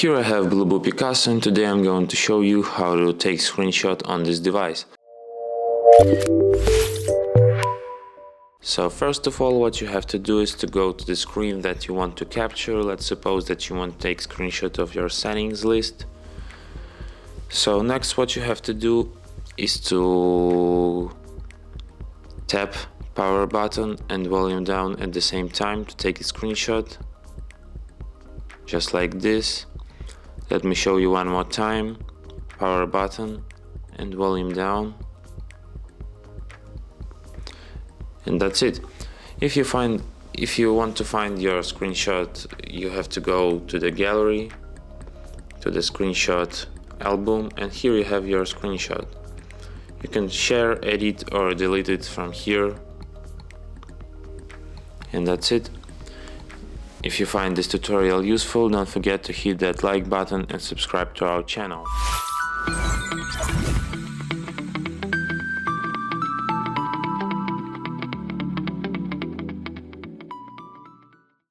Here I have BLUBOO Picasso, and today I'm going to show you how to take screenshot on this device. So first of all, what you have to do is to go to the screen that you want to capture. Let's suppose that you want to take screenshot of your settings list. So next what you have to do is to tap power button and volume down at the same time to take a screenshot. Just like this. Let me show you one more time. Power button and volume down. And that's it. If you want to find your screenshot, you have to go to the gallery, to the screenshot album, and here you have your screenshot. You can share, edit or delete it from here. And that's it. If you find this tutorial useful, don't forget to hit that like button and subscribe to our channel.